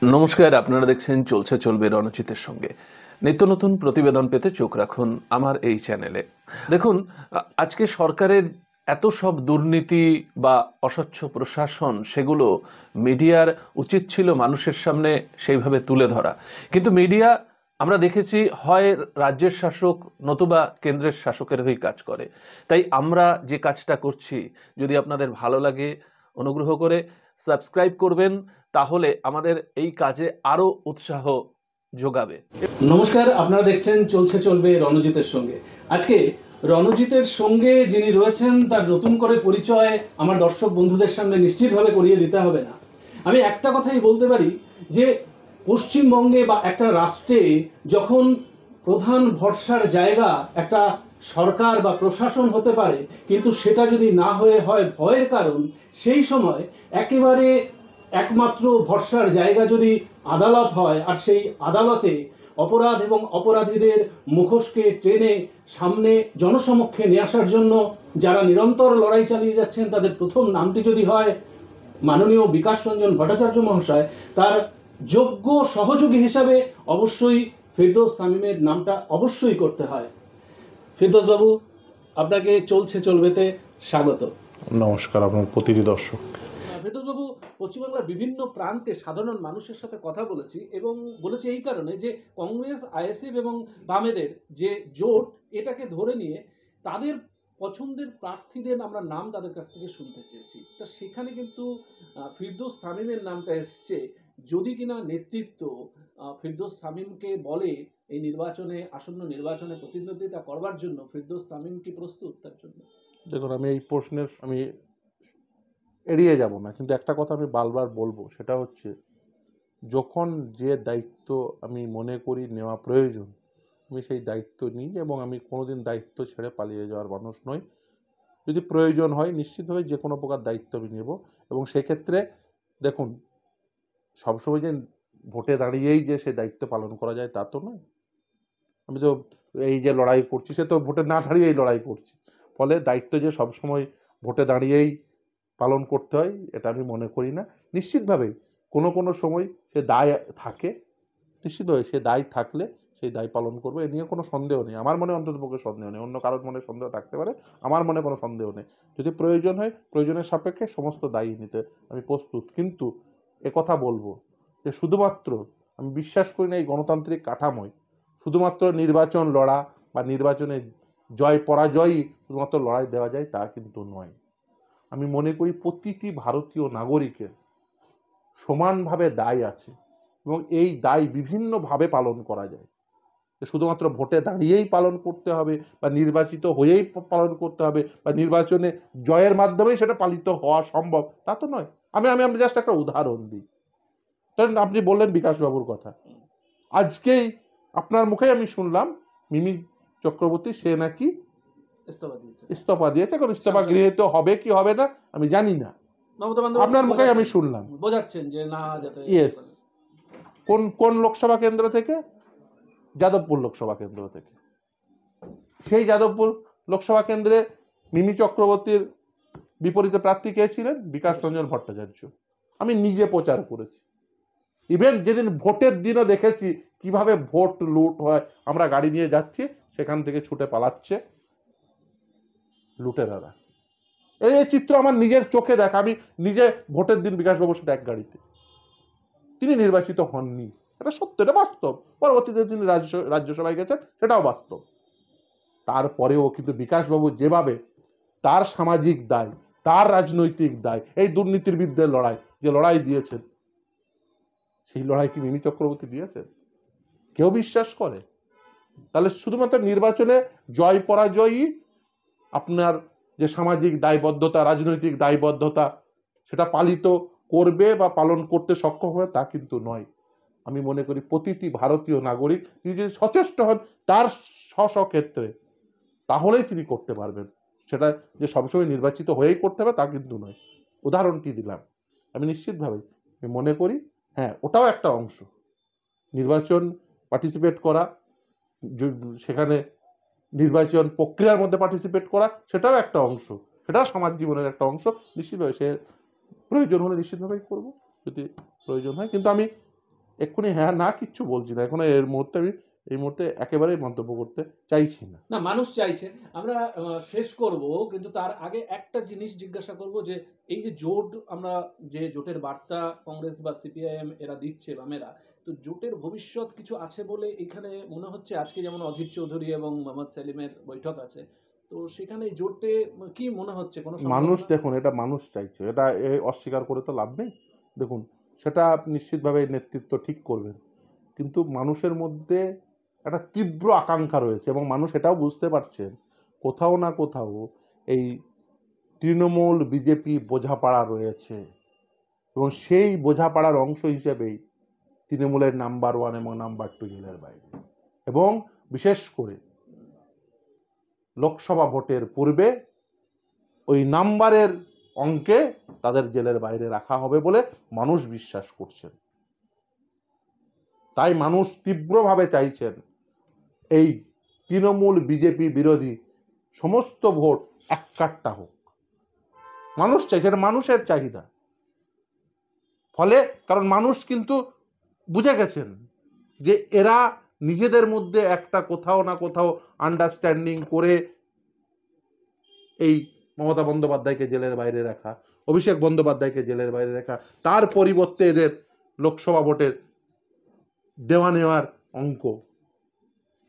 নমস্কার, আপনারা দেখছেন চলছে চলবে রণজিতের সঙ্গে। নিত্য নতুন প্রতিবেদন পেতে চোখ রাখুন আমার এই চ্যানেলে। দেখুন, আজকে সরকারের এত সব দুর্নীতি বা অস্বচ্ছ প্রশাসন, সেগুলো মিডিয়ার উচিত ছিল মানুষের সামনে সেইভাবে তুলে ধরা। কিন্তু মিডিয়া, আমরা দেখেছি, হয় রাজ্যের শাসক নতুবা কেন্দ্রের শাসকের হয়েই কাজ করে। তাই আমরা যে কাজটা করছি, যদি আপনাদের ভালো লাগে, অনুগ্রহ করে সাবস্ক্রাইব করবেন, তাহলে আমাদের এই কাজে আরো উৎসাহ যোগাবে। নমস্কার, আপনারা দেখছেন চলছে চলবে রণজিতের সঙ্গে। আজকে রণজিতের সঙ্গে যিনি রয়েছেন তার নতুন করে পরিচয় আমার দর্শক বন্ধুদের সামনে নিশ্চিতভাবে করিয়ে দিতে হবে না। আমি একটা কথাই বলতে পারি যে পশ্চিমবঙ্গে বা একটা রাষ্ট্রে যখন প্রধান ভরসার জায়গা একটা সরকার বা প্রশাসন হতে পারে, কিন্তু সেটা যদি না হয়ে হয় ভয়ের কারণ, সেই সময় একেবারে একমাত্র ভরসার জায়গা যদি আদালত হয়, আর সেই আদালতে অপরাধ এবং অপরাধীদের মুখোশকে টেনে সামনে জনসমক্ষে নিয়ে আসার জন্য যারা নিরন্তর লড়াই চালিয়ে যাচ্ছেন, তাদের প্রথম নামটি যদি হয় মাননীয় বিকাশ রঞ্জন ভট্টাচার্য মহাশয়, তার যোগ্য সহযোগী হিসাবে অবশ্যই ফিরদৌস শামীমের নামটা অবশ্যই করতে হয়। ফিরদৌস বাবু, আপনাকে চলছে চলবেতে স্বাগত। নমস্কার আপনার প্রতিটি দর্শক। ফেরদৌসবাবু, পশ্চিমবাংলার বিভিন্ন প্রান্তে সাধারণ মানুষের সাথে কথা বলেছি, এবং বলেছি এই কারণে যে কংগ্রেস, আইএসএফ এবং বামেদের যে জোট, এটাকে ধরে নিয়ে তাদের পছন্দের প্রার্থীদের আমরা নাম তাদের কাছ থেকে শুনতে চেয়েছি। তা সেখানে কিন্তু ফিরদৌস শামীমের নামটা এসছে। যদি কিনা নেতৃত্ব ফিরদৌস শামীমকে বলে এই নির্বাচনে, আসন্ন নির্বাচনে প্রতিদ্বন্দ্বিতা করবার জন্য, ফিরদৌস শামীম কি প্রস্তুত তার জন্য? দেখুন, আমি এই প্রশ্নের এড়িয়ে যাব না, কিন্তু একটা কথা আমি বারবার বলবো, সেটা হচ্ছে যখন যে দায়িত্ব আমি মনে করি নেওয়া প্রয়োজন, আমি সেই দায়িত্ব নিই, এবং আমি কোনোদিন দায়িত্ব ছেড়ে পালিয়ে যাওয়ার মানুষ নই। যদি প্রয়োজন হয় নিশ্চিতভাবে যে কোনো প্রকার দায়িত্ব আমি নেব। এবং সেক্ষেত্রে দেখুন, সবসময় যে ভোটে দাঁড়িয়েই যে সে দায়িত্ব পালন করা যায় তা তো নয়। আমি তো এই যে লড়াই করছি, সে তো ভোটে না দাঁড়িয়েই লড়াই করছি। ফলে দায়িত্ব যে সবসময় ভোটে দাঁড়িয়েই পালন করতে হয়, এটা আমি মনে করি না। নিশ্চিতভাবেই কোনো কোনো সময় সে দায় থাকে, নিশ্চিতভাবে সে দায় থাকলে সেই দায় পালন করবে, এ নিয়ে কোনো সন্দেহ নেই। আমার মনে অন্ততপক্ষে সন্দেহ নেই। অন্য কারোর মনে সন্দেহ থাকতে পারে, আমার মনে কোনো সন্দেহ নেই। যদি প্রয়োজন হয়, প্রয়োজনের সাপেক্ষে সমস্ত দায়ী নিতে আমি প্রস্তুত। কিন্তু একথা বলবো যে শুধুমাত্র আমি বিশ্বাস করি না এই গণতান্ত্রিক কাঠামোয় শুধুমাত্র নির্বাচন লড়া বা নির্বাচনে জয় পরাজয়ই শুধুমাত্র লড়াই দেওয়া যায়, তা কিন্তু নয়। আমি মনে করি প্রতিটি ভারতীয় নাগরিকের সমানভাবে দায় আছে, এবং এই দায় বিভিন্নভাবে পালন করা যায়। শুধুমাত্র ভোটে দাঁড়িয়েই পালন করতে হবে, বা নির্বাচিত হয়েই পালন করতে হবে, বা নির্বাচনে জয়ের মাধ্যমেই সেটা পালিত হওয়া সম্ভব, তা তো নয়। আমি জাস্ট একটা উদাহরণ দিই। ধরেন, আপনি বললেন বিকাশবাবুর কথা। আজকেই আপনার মুখেই আমি শুনলাম মিমি চক্রবর্তী, সে নাকি ইস্তফা দিয়েছে। এখন ইস্তফা গৃহীত হবে কি হবে না আমি জানি না, আপনার মুখেই আমি শুনলাম। বোঝাচ্ছেন যে না, যাতে ইয়েস। কোন কোন লোকসভা কেন্দ্র থেকে? যাদবপুর লোকসভা কেন্দ্র থেকে। সেই যাদবপুর লোকসভা কেন্দ্রে মিমি চক্রবর্তীর বিপরীতে প্রার্থী কে ছিলেন? বিকাশ রঞ্জন ভট্টাচার্য। আমি নিজে প্রচার করেছি। ইভেন যেদিন ভোটের দিনও দেখেছি কিভাবে ভোট লুট হয়। আমরা গাড়ি নিয়ে যাচ্ছি, সেখান থেকে ছুটে পালাচ্ছে লুটেরারা। এই চিত্র আমার নিজের চোখে দেখা। আমি নিজে ভোটের দিন বিকাশবাবুর সাথে এক গাড়িতে। তিনি নির্বাচিত হননি, এটা সত্য, এটা বাস্তব। পরবর্তীতে তিনি রাজ্যসভায় গেছেন, সেটাও বাস্তব। তারপরেও কিন্তু বিকাশবাবু যেভাবে তার সামাজিক দায়, তার রাজনৈতিক দায়, এই দুর্নীতির বিরুদ্ধে লড়াই, যে লড়াই দিয়েছেন, সেই লড়াই কি মিমি চক্রবর্তী দিয়েছেন? কেউ বিশ্বাস করে? তাহলে শুধুমাত্র নির্বাচনে জয় পরাজয়ই আপনার যে সামাজিক দায়বদ্ধতা, রাজনৈতিক দায়বদ্ধতা, সেটা পালিত করবে বা পালন করতে সক্ষম হবে, তা কিন্তু নয়। আমি মনে করি প্রতিটি ভারতীয় নাগরিক তিনি যদি সচেষ্ট হন তার স্ব ক্ষেত্রে, তাহলেই তিনি করতে পারবেন। সেটা যে সবসময় নির্বাচিত হয়েই করতে হবে তা কিন্তু নয়। উদাহরণটি দিলাম। আমি নিশ্চিতভাবে মনে করি, হ্যাঁ, ওটাও একটা অংশ। নির্বাচন পার্টিসিপেট করা, সেখানে নির্বাচন প্রক্রিয়ার মধ্যে পার্টিসিপেট করা, সেটাও একটা অংশ, সেটাও সমাজ জীবনের একটা অংশ। নিশ্চিতভাবে সে প্রয়োজন হলে নিশ্চিতভাবেই করবো, যদি প্রয়োজন হয়। কিন্তু আমি এক্ষুনি হ্যাঁ না কিচ্ছু বলছি না, এখন আমি এই মুহূর্তে একেবারেই মন্তব্য করতে চাইছি না। না, মানুষ চাইছে। আমরা শেষ করব, কিন্তু তার আগে একটা জিনিস জিজ্ঞাসা করব যে এই যে জোট, আমরা যে জোটের বার্তা কংগ্রেস বা সিপিআইএম এরা দিচ্ছে, বামেরা, তো জোটের ভবিষ্যৎ কিছু আছে বলে এখানে মনে হচ্ছে? আজকে যেমন অধীর চৌধুরী এবং মোহাম্মদ সেলিমের বৈঠক আছে, তো সেখানে জোটে কি মনে হচ্ছে কোনো মানুষ সম্ভাবনা? দেখুন, এটা মানুষ চাইছে, এটা অস্বীকার করে তো লাভ নেই। দেখুন, সেটা নিশ্চিতভাবে নেতৃত্ব ঠিক করবেন, কিন্তু মানুষের মধ্যে একটা তীব্র আকাঙ্ক্ষা রয়েছে এবং মানুষ এটাও বুঝতে পারছেন কোথাও না কোথাও এই তৃণমূল বিজেপি বোঝাপড়া রয়েছে, এবং সেই বোঝাপড়ার অংশ হিসেবেই তৃণমূলের নাম্বার 1 এবং নাম্বার 2 জেলের বাইরে, এবং বিশেষ করে লোকসভা ভোটের পূর্বে ওই নাম্বারের অঙ্কে তাদের জেলের বাইরে রাখা হবে বলে মানুষ বিশ্বাস করছেন। তাই মানুষ তীব্রভাবে চাইছেন এই তৃণমূল বিজেপি বিরোধী সমস্ত ভোট এককাট্টা হোক। মানুষ চাইছে, এটা মানুষের চাহিদা। ফলে কারণ মানুষ কিন্তু বুঝে গেছেন যে এরা নিজেদের মধ্যে একটা কোথাও না কোথাও আন্ডারস্ট্যান্ডিং করে এই মমতা বন্দ্যোপাধ্যায়কে জেলের বাইরে রাখা, অভিষেক বন্দ্যোপাধ্যায়কে জেলের বাইরে রাখা, তার পরিবর্তে এদের লোকসভা ভোটের দেওয়া নেওয়ার অঙ্ক,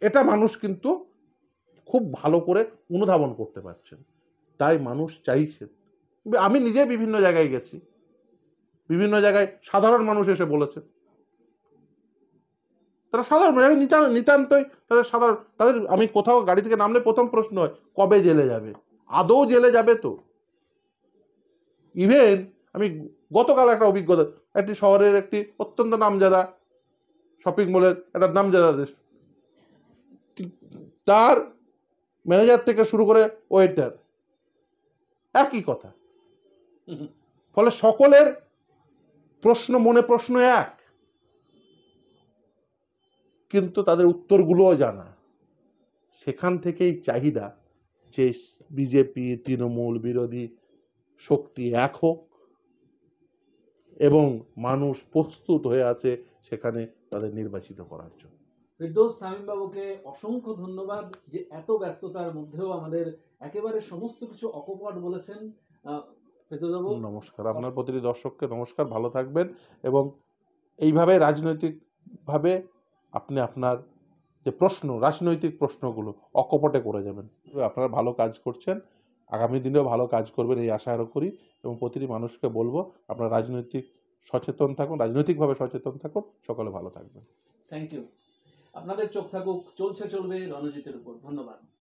এটা মানুষ কিন্তু খুব ভালো করে অনুধাবন করতে পারছেন। তাই মানুষ চাইছেন। আমি নিজে বিভিন্ন জায়গায় গেছি, বিভিন্ন জায়গায় সাধারণ মানুষ এসে বলেছেন, তারা সাধারণ নিতান্তই তাদের সাধারণ, তাদের আমি কোথাও গাড়ি থেকে নামলে প্রথম প্রশ্ন হয় কবে জেলে যাবে। আদৌ জেলে যাবে তো? ইভেন আমি গতকাল একটা অভিজ্ঞতা, একটি শহরের একটি অত্যন্ত নামজাদা শপিং মলের একটা নামজাদা দেশ, তার ম্যানেজার থেকে শুরু করে ওয়েটার একই কথা। ফলে সকলের প্রশ্ন মনে প্রশ্ন এক, কিন্তু তাদের উত্তরগুলোও জানা। সেখান থেকেই চাহিদা যে বিজেপি তৃণমূল বিরোধী শক্তি এক হোক, এবং মানুষ প্রস্তুত হয়ে আছে সেখানে তাদের নির্বাচিত করার জন্য। ফেরদৌস শামীম বাবুকে অসংখ্য ধন্যবাদ যে এত ব্যস্ততার মধ্যেও আমাদের একেবারে সমস্ত কিছু অকপট বলেছেন। ফেরদৌস বাবু, নমস্কার, আপনার প্রতিটি দর্শককে নমস্কার, ভালো থাকবেন, এবং এইভাবে রাজনৈতিকভাবে আপনি আপনার যে প্রশ্ন, রাজনৈতিক প্রশ্নগুলো অকপটে করে যাবেন। আপনারা ভালো কাজ করছেন, আগামী দিনেও ভালো কাজ করবেন এই আশা আরও করি, এবং প্রতিটি মানুষকে বলবো আপনারা রাজনৈতিকভাবে সচেতন থাকুন, সকলে ভালো থাকবেন। Thank you. আপনাদের চোখ থাকুক চলছে চলবে রণজিতের উপর। ধন্যবাদ।